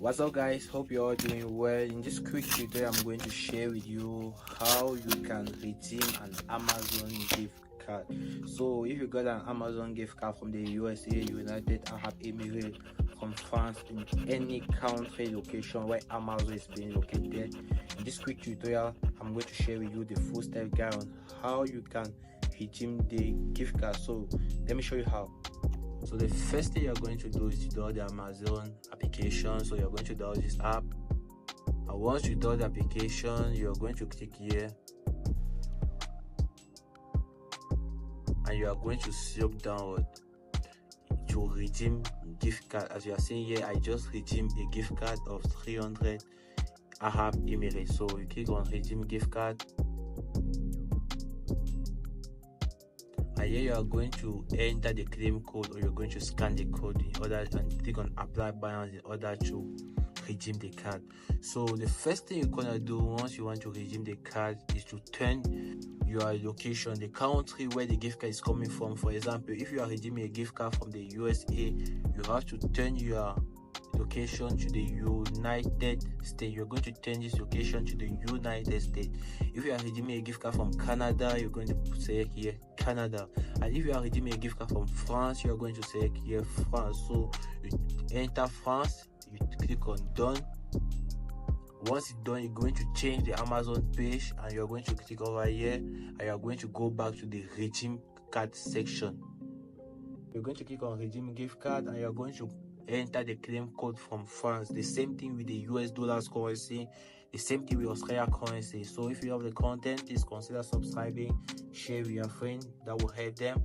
What's up guys, hope you're all doing well. In this quick tutorial I'm going to share with you how you can redeem an Amazon gift card. So if you got an Amazon gift card from the USA, United Arab Emirates, from France, in any country location where Amazon is being located, in this quick tutorial I'm going to share with you the full step guide on how you can redeem the gift card. So let me show you how. So the first thing you're going to do is to download the Amazon application. So you're going to download this app, and once you download the application, you're going to click here and you are going to select download to redeem gift card. As you are seeing here, I just redeemed a gift card of 300 Arab Emirates. So you click on redeem gift card, and here you are going to enter the claim code, or you're going to scan the code in order and click on apply balance in order to redeem the card. So the first thing you're gonna do once you want to redeem the card is to turn your location, the country where the gift card is coming from. For example, if you are redeeming a gift card from the USA, you have to turn your location to the United States. You're going to turn this location to the United States. If you are redeeming a gift card from Canada, you're going to select here Canada. And if you are redeeming a gift card from France, you're going to select here France. So you enter France, you click on done. Once it's done, you're going to change the Amazon page and you're going to click over here and you're going to go back to the redeem card section. You're going to click on redeem gift card and you're going to enter the claim code from France. The same thing with the US dollars currency, the same thing with Australia currency. So if you love the content, please consider subscribing, share with your friend, that will help them.